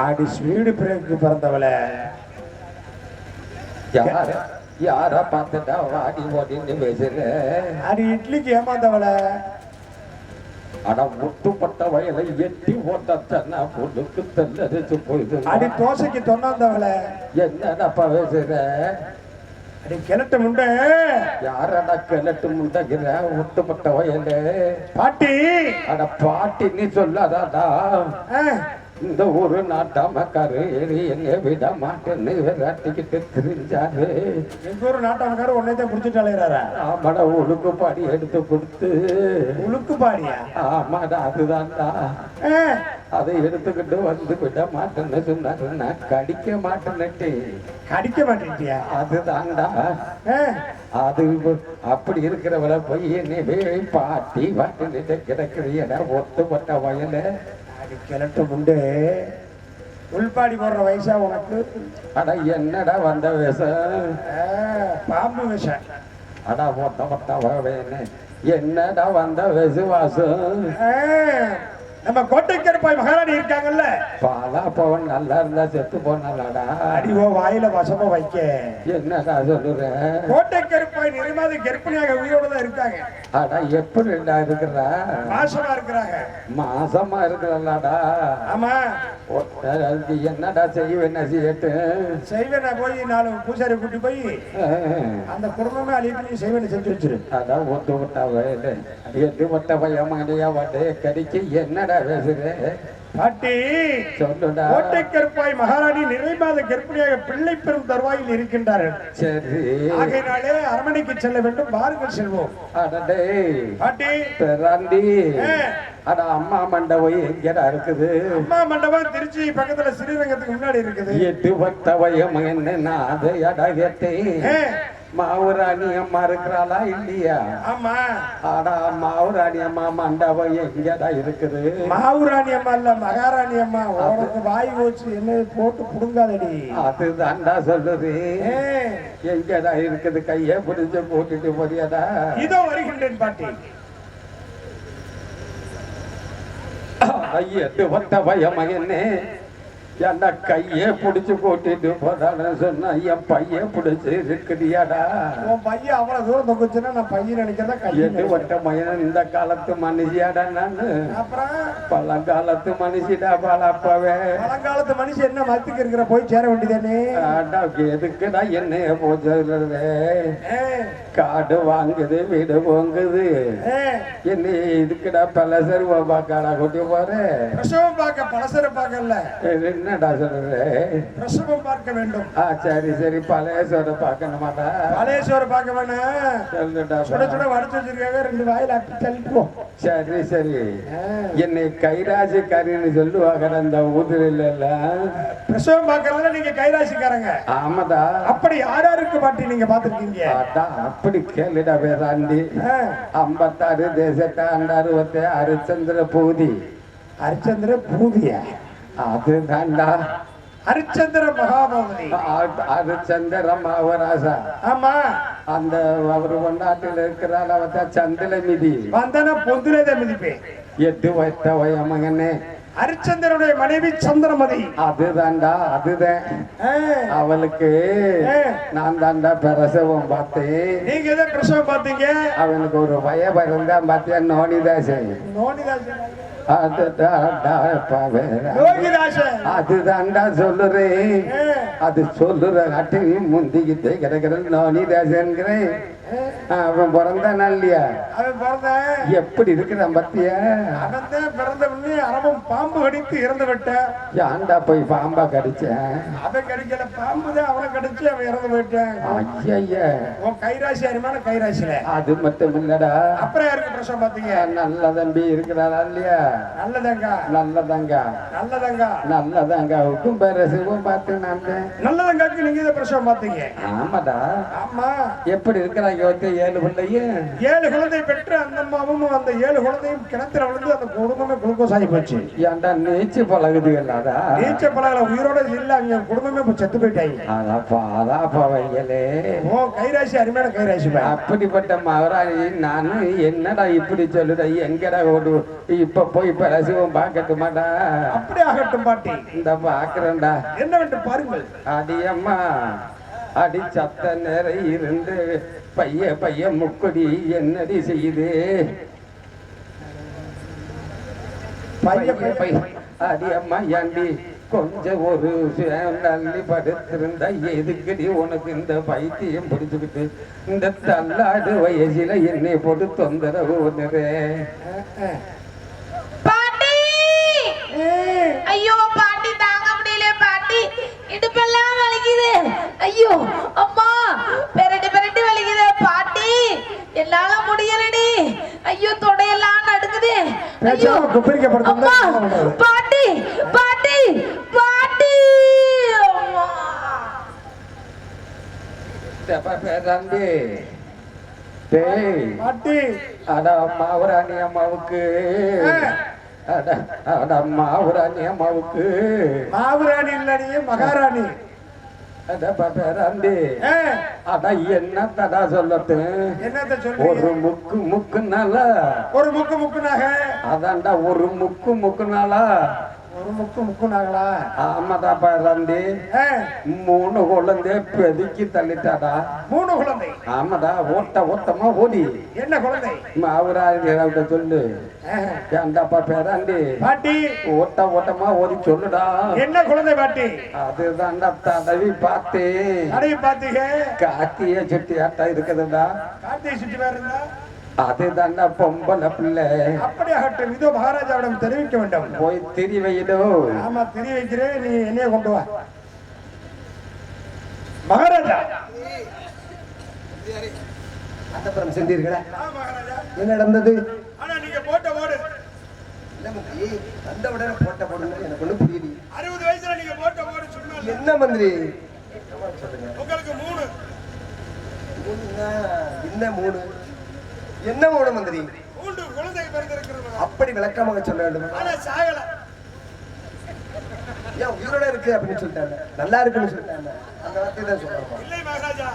ஆடி speed brake பிறந்தவள யார பார்த்துட்டா வாடி ஓடின்னு பேசுற. அடி இட்லிக்கு ஏமாந்தவள ஆனா முட்டுப்பட்ட வயலை எட்டி ஓட்டத்தன்னா பொண்ணுக்கு தெல்லரிச்சு போயிது. அடி தோசைக்கு தொண்ணாந்தவள என்னடப்பா பேசுற. அடி கிணட்டு முண்டை யாரடா கிளட்டு முண்டகிற முட்டுப்பட்ட வயலு பாட்டி. அட பாட்டி நீ சொல்லாதாடா. இந்த ஒரு நாட்டாமக்காரு என்ன விட மாட்டேன்னு விராட்டிக்கிட்டு தெரிஞ்சாரு. எங்க ஒரு நாட்டாமக்காரு உன்னைத்தான் குடிச்சிட்டு அலையிறாரா? ஆமாடா உழுக்கு பாடி எடுத்து கொடுத்து. உழுக்கு பாடியா? ஆமாடா அதுதான்டா. அதை எடுத்துக்கிட்டு வந்து விட மாட்டேன்னு சொன்னாரு. நான் கடிக்க மாட்டேன்னுட்டு. கடிக்க மாட்டேன்ட்டியா? அதுதான்டா. அது அப்படி இருக்கிறவளை போய் என்னவே பாட்டி வாட்டிட்டு கிடக்குறியடா ஒத்துப்பட்ட வயல. அடி கிணட்டு முண்டே உள்பாடி போடுற வயசா உனக்கு? அட என்னடா வந்த வேஷம்? பாம்பு விஷம். அடா ஒத்த வேணு என்னடா வந்த விசுவாசம்? நம்ம கோட்டைக்கருப்பாய் மகாராணி இருக்காங்கல்ல, பாலா பவன் நல்லா இருந்தா செத்து போனாலடா. அடிவோ வாயில வசமா வைக்க. என்னடா சொல்லுற? கோட்டைக்கருப்பாய் நிறைமாத கர்ப்பிணியாக உயிரோட தான் இருக்காங்க. அடா எப்படிடா இருக்கிறா? மாசமா இருக்கிறாங்க. மாசமா இருக்கிறாடா? ஆமா. என்னடா செய்வேன் செய்யட்டு? செய்வேன் போய் 4 பூசாரி கூட்டி போய் அந்த குடும்பமே அழிவு செய்வேன் செஞ்சு வச்சிரு. அதான் ஒத்து விட்டா வயலு எட்டு ஒட்ட பையமாடியா வட்டே கடிக்கு. என்னடா பாட்டி சொல்லுடா. கோட்டைக்கருப்பாய் மகாராணி நிறைமாத கர்ப்பிணியாக பிள்ளை பெறும் தருவாயில் இருக்கின்றார்கள். சரி, ஆகையினாலே அரண்மனைக்கு செல்ல வேண்டும், வாருங்கள் செல்வோம். அடடே பாட்டி பெராண்டி. அட அம்மா மண்டபம் எங்கடா இருக்குது? அம்மா மண்டபம் திருச்சி பக்கத்துல ஸ்ரீரங்கத்துக்கு முன்னாடி இருக்குது. எட்டு பத்த வயம் என்ன அது அடகத்தை மாவுராணி அம்மா இருக்கிறாளா இல்லையா? ஆமா. ஆடா மாவுராணி அம்மா மண்டபம் எங்கடா இருக்குது? மாவுராணி அம்மா இல்ல, மகாராணி அம்மா. உனக்கு வாய் வச்சு என்ன போட்டு புடுங்காதடி. அதுதான்டா சொல்லுது. எங்கடா இருக்குது? கைய பிடிச்சு போட்டுட்டு போறியாடா? இதோ வருகின்றேன் பாட்டி. எட்டு பத்த வயம் என்ன என்ன கையே பிடிச்சு போட்டுட்டு போறான்னு சொன்னா என் பையன் பிடிச்சு இருக்குதியாடா? உன் பையன் அவ்வளவு தூரம் தொகுச்சுன்னா நான் பையன் நினைக்கிறதா எட்டு வட்ட மயன் இந்த காலத்து மனுஷியாடா நானு. அப்புறம் பழங்காலத்து மனுஷிடா பாலாப்பாவே. பழங்காலத்து மனுஷன் என்ன மத்துக்கு இருக்கிற போய் சேர வேண்டியதானே? எதுக்குடா என்னைய போச்சுறது? காடு வாங்குது வீடு வாங்குது. என்ன இதுக்குடா பலசர் பாக்காடா கூட்டி போறேன். பிரசவம் பார்க்க பலசர பார்க்கல. என்னடா சொல்ற? பிரசவம் பார்க்க வேண்டும். சரி சரி பழையசோர பார்க்கணுமாடா? பழையசோர பார்க்க வேணாம். சொல்லுடா. சுட சுட வடிச்சு வச்சிருக்காங்க, 2 வாயில அட்டி தள்ளிப்போம். சரி சரி. என்னை கைராசிக்காரின்னு சொல்லுவாங்க அந்த ஊதுல. பிரசவம் பார்க்கறதுல நீங்க கைராசிக்காரங்க? ஆமாடா. அப்படி யாராருக்கு பாட்டி நீங்க பாத்துருக்கீங்க? அப்படி கேளுடா வேதாண்டி. 56 தேசத்தை 60 ஹரிச்சந்திர பூதி. ஹரிச்சந்திர பூதியா? அதுதான்டா ஹரிச்சந்திர மகாபோதி. ஹரிச்சந்திர மகாராசா. ஆமா. அந்த அவரு கொண்டாட்டில் இருக்கிறாள் அவத்த சந்தில மிதி வந்தன பொந்துலேதான் மிதிப்பேன். 8 வட்ட வயமகனே ஹரிச்சந்திரனுடைய மனைவி சந்திரமதி. அதுதான்டா அதுதான். அவளுக்கு நான் தாண்டா பிரசவம் பார்த்தேன். நீங்க எதை பிரசவம் பார்த்தீங்க? அவனுக்கு ஒரு பயம் இருந்தா பாத்தியா? நோனிதாசன். நோனிதாசன் அதுதான்டா சொல்லுறேன். அது சொல்லுற காட்டி முந்திக்கிட்டே கிடக்கிற நோனிதாசன்கிறேன். அவன் பிறந்தானா இல்லையா? அவன் பிறந்த எப்படி இருக்கிறான் பத்தியா? அவன் தான் பிறந்த உடனே அரவம் பாம்பு கடித்து இறந்து விட்டான். ஏன்டா போய் பாம்பா கடிச்சேன்? அவன் கடிக்கல, பாம்பு தான் அவனை கடிச்சு அவன் இறந்து போயிட்டான். ஐயா உன் கைராசி அருமான கைராசில. அது மட்டும் இல்லடா. அப்புறம் யாருக்கு பிரசவம் பாத்தீங்க? நல்ல தம்பி இருக்கிறாரா இல்லையா? நல்லதாங்க நல்லதாங்க நல்லதாங்க நல்லதாங்க உக்கும் பிரசவம் பார்த்து நான் நல்லதாங்காக்கு நீங்க இதை பிரசவம் பாத்தீங்க? ஆமாடா. ஆமா. எப்படி இருக்கிறாங்க வைத்த 7 பிள்ளையும் 7 குழந்தை பெற்று அந்த அம்மாவும் அந்த 7 குழந்தையும் கிணத்துல விழுந்து அந்த குடும்பமே குளுக்கோஸ் ஆகி போச்சு. ஏன்டா நீச்சு பழகுது இல்லாதா நீச்ச பழகல உயிரோட இல்ல அவங்க குடும்பமே இப்ப செத்து போயிட்டாங்க. அதாப்பா வைங்களே ஓ கைராசி அருமையான கைராசி. அப்படிப்பட்ட மகராணி நானும் என்னடா இப்படி சொல்லுட எங்கடா ஓடு இப்ப போய் பிரசவம் பார்க்கட்டுமாடா? அப்படி ஆகட்டும் பாட்டி, இந்த பாக்குறேன்டா என்னவென்று பாருங்கள். அடியம்மா அடி சத்த நேர இருந்து பைய முக்குடி என்னடி செய்யுது அடி அம்மா ஏண்டி கொஞ்சம் ஒரு நல்லி படுத்திருந்தா எதுக்கடி உனக்கு இந்த பைத்தியம் பிடிச்சுக்கிட்டு இந்த தள்ளாடு வயசுல என்னை போட்டு தொந்தரவு ஒண்ணுறே. ஐயோ பாட்டி தாங்க முடியல பாட்டி, இடுப்பெல்லாம் வலிக்குது. ஐயோ அம்மா பெரட்டு வலிக்குது பாட்டி, என்னால முடியலடி. ஐயோ தொடையெல்லாம் நடுக்குது. ஐயோ அம்மா பாட்டி பாட்டி பாட்டி அம்மா. பேராண்டி பாட்டி அட மாவராணி அம்மாவுக்கு மாவுராணி அம்மாவுக்கு மாவுராணி இல்ல மகாராணி. அட என்ன தடா சொல்லட்டு என்னத்த சொல்லு? ஒரு முக்குனால ஒரு முக்குனாக அதான்டா ஒரு முக்குனாலா ஒரு முக்குனாங்களா? ஆமாடா பேராண்டி 3 குழந்தை பெதுக்கி தள்ளிட்டாடா. 3 குழந்தை? ஆமாடா ஓட்டமா ஓடி. என்ன குழந்தை? மாவுராணி சொல்லு. ஏண்டாப்பா பேராண்டி பாட்டி ஓட்டமா ஓடி சொல்லுடா. என்ன குழந்தை பாட்டி? அதுதான்டா தடவி பாத்தீங்க காத்திய சுட்டி ஆட்டா இருக்குதுடா. காத்திய சுட்டி வேற இருந்தா அதுதான்டா பொம்பளை பிள்ளை. அப்படியாகட்டும், இதோ மகாராஜாவிடம் தெரிவிக்க வேண்டும். போய் திரி வையிடோ. ஆமா திரி வைக்கிறேன், நீ என்னைய கொண்டு வா. மகாராஜா அந்தப்புறம் சென்றீர்களா? என்ன நடந்தது? ஆனா நீங்க போட்ட ஓடு அந்த உடனே போட்ட போடுங்க, எனக்கு ஒண்ணு புரியுது. 60 வயசுல நீங்க போட்ட ஓடு சொன்னா என்ன மந்திரி உங்களுக்கு 3 என்ன 3 என்ன 3 மந்திரி? 3 குழந்தை பிறந்திருக்கிறது. அப்படி விளக்கமாக சொல்ல வேண்டும். ஆனா சாகல. ஏன் உயிரோட இருக்கு அப்படின்னு சொல்லிட்டாங்க, நல்லா இருக்குன்னு சொல்லிட்டாங்க. அந்த வார்த்தை தான் சொல்றோம். இல்லை மகாராஜா,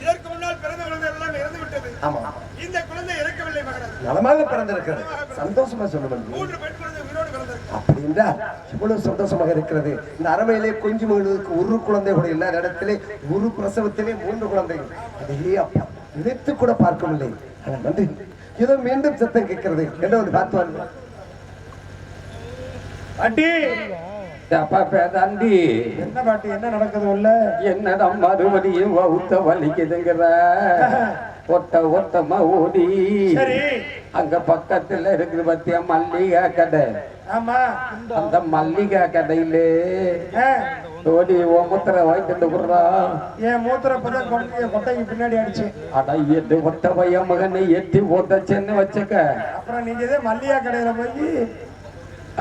இதற்கு முன்னால் பிறந்த குழந்தை எல்லாம் இறந்து விட்டது. ஆமா, இந்த குழந்தை இறக்கவில்லை மகாராஜா, நலமாக பிறந்திருக்கிறது. சந்தோஷமா சொல்லுங்கள். 3 பெண் குழந்தை உயிரோடு பிறந்திருக்கு. அப்படி என்றால் இவ்வளவு சந்தோஷமாக இருக்கிறது. இந்த அரமையிலே கொஞ்சம் மகளுக்கு ஒரு குழந்தை கூட இல்லாத இடத்திலே ஒரு பிரசவத்திலே 3 குழந்தைகள். அதே அப்பா நினைத்து கூட பார்க்கவில்லை. நன்றி. ஏதோ மீண்டும் சத்தம் கேட்கிறது. என்ன வந்து பார்த்து பாட்டி. பேதாண்டி என்ன பாட்டி, என்ன நடக்குது உள்ள? என்னடா மறுபடியும் வவுத்த வலிக்குதுங்கிற? ஒட்டமா ஓடி அங்க பக்கத்துல இருக்குது பத்தியா மல்லிகை கடை. ஆமா, அந்த மல்லிகை கடையிலே ஓடி மூத்திர வாங்கிட்டு போடுறா. என் மூத்திர கொட்டைக்கு பின்னாடி அடிச்சு. அடா எட்டு ஒத்த பைய மகனை எட்டி ஓத்தச்சேன்னு வச்சுக்க. அப்புறம் நீங்க மல்லிகா கடையில போய்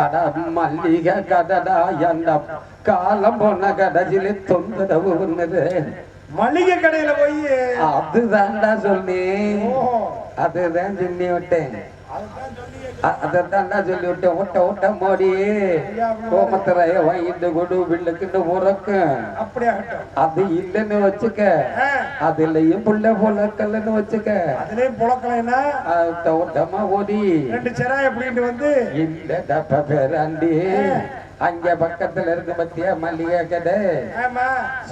அட மல்லிகை கடடா அந்த காலம் போன கடையில தொந்தரவு ஒண்ணுது. மல்லிகை கடையில போய் அதுதான்டா சொல்லி அதுதான் சொல்லி விட்டேன். அதான் சொல்லி விட்டேன். ஒட்ட மோடி கோமத்தரைய வாங்கிட்டு கொடு பிள்ளைக்கிட்டு உறக்கு. அது இல்லன்னு வச்சுக்க, அதுலயும் புள்ள புழக்கலன்னு வச்சுக்க. அதுலயும் புழக்கலைன்னா ஒட்டமா ஓடி 2 செராய் எப்படின்ட்டு வந்து இல்ல டப்ப பேராண்டி அங்க பக்கத்துல இருக்கு பத்தியா மல்லிகை கடை.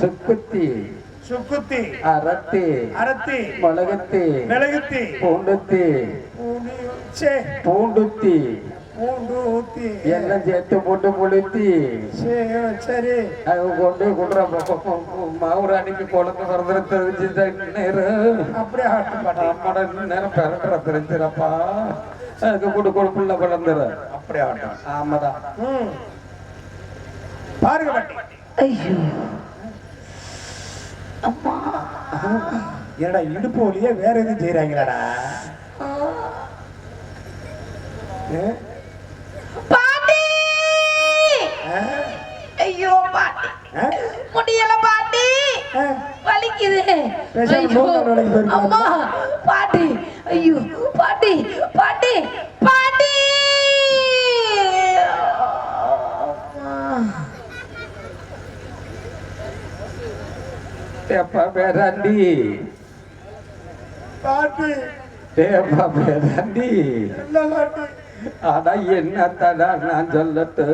சுக்குத்தி சுக்குத்தி அரத்தி மிளகுத்தி பூண்டுத்தி எல்லாம் சேர்த்து போட்டு புளித்தி சரி கொண்டு குடுற மாவுராணிக்கு குழந்தை பிறந்த தெரிஞ்சு அப்படியே நேரம் பிறன்ற தெரிஞ்சிடப்பா. அதுக்கு கூட கொடுப்புள்ள பிறந்துரு. அப்படியே ஆமாதான். பாருங்க ஐயோ அம்மா, என்னடா இடுப்பு வழியே வேற எதுவும் செய்யறாங்களாடா? பாட்டி ஐயோ பாட்டி முடியல பாட்டி, வலிக்குது. பேசாம ஐயோ, மூணு நாள் வேலைக்கு போயிருக்கலாம். அம்மா பாட்டி ஐயோ பாட்டி பாட்டி பாட்டி எப்பா பேராண்டி பாட்டி ஏப்பா பேராண்டி என்ன பாட்டி ஆனா என்னத்தடா நான் சொல்லட்டு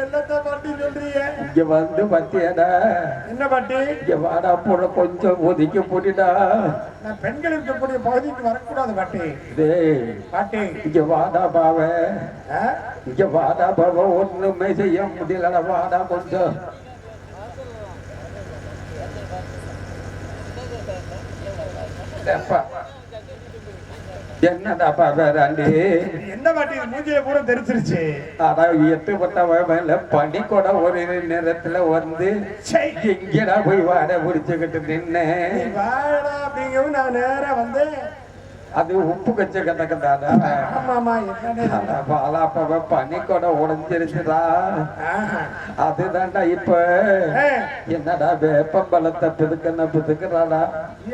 என்னத்த பாட்டி சொல்றீங்க? இங்க வந்து பத்தியடா என்ன பாட்டி? இங்க வாடா போட கொஞ்சம் ஒதுக்கி போட்டுடா. நான் பெண்கள் இருக்கக்கூடிய பகுதிக்கு வரக்கூடாது பாட்டி. டேய் பாட்டி இங்க வாடா பாவ ஆ? இங்க வாடா பாவ ஒண்ணுமே செய்ய முடியலடா வாடா கொஞ்சம். ஏப்பா, என்னடா பாவேராண்டி என்ன பாட்டி இது மூஞ்சில பூரா தெரிச்சிருச்சு. ஆனா எட்டுப்பட்ட மேல பனி கூட ஒரு நேரத்துல வந்து சை, எங்கடா போய் வாட பிடிச்சுக்கிட்டு நீ நின்னேன். வாடா அப்படிங்கவும் நான் நேரா வந்து அது உப்பு கச்ச கட்டக்கட்டாடா. ஆமாமா என்னன்னு பாலாப்ப பனி கூட உடஞ்சிருச்சுடா. ஆஹா. அதுதான்டா இப்ப ஏ, என்னடா வேப்பம்பழத்தை பிதுக்குறாடா.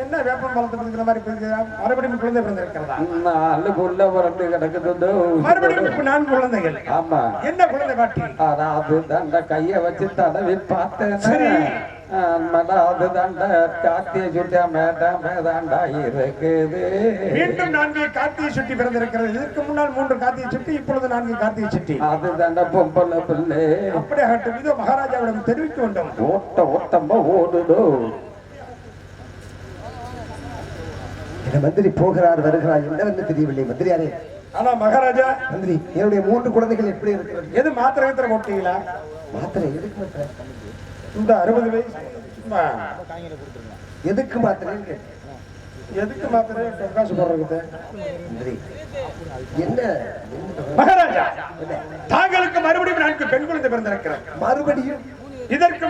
என்ன வேப்பம் பழத்தை பிடிக்கிற மாதிரி பிடிக்கிறா? மறுபடியும் குழந்தை பிறந்திருக்கிறதா? 4 புள்ள புரண்டு கிடக்குது. மறுபடியும் இப்ப 4 குழந்தைகள். ஆமா, என்ன குழந்தை பாட்டி? ஆனா அதுதான்டா கைய வச்சு தடவி பார்த்தேன். சரி. அதுதான்டா காத்திய சுட்டியா மேதாண்டா இருக்குது. மீண்டும் 4 கார்த்திகை சுட்டி பிறந்திருக்கிறது. இதற்கு முன்னால் 3 கார்த்திகை சுட்டி, இப்பொழுது 4 கார்த்திகை சுட்டி. அதுதான்டா பொம்பளை பிள்ளை. அப்படி ஆகட்டும், இதோ மகாராஜாவிடம் தெரிவிக்க வேண்டும். ஓட்டமா ஓடுதோ. இந்த மந்திரி போகிறார் வருகிறார் என்னவென்று தெரியவில்லை. மந்திரியாரே, ஆனா மகாராஜா, மந்திரி என்னுடைய 3 குழந்தைகள் எப்படி இருக்கிறது? எது மாத்திரை போட்டீங்களா? மாத்திரை எதுக்கு மாத்திரை? இந்த 60 வயசு சும்மா எதுக்கு மாத்திரைன்னு கேட்டேன். எதுக்கு மாத்திரை காசு போடுறது? மந்திரி என்ன மகாராஜா, தாங்களுக்கு மறுபடியும் 4 பெண் குழந்தை பிறந்திருக்கிறது. மறுபடியும் இதற்கு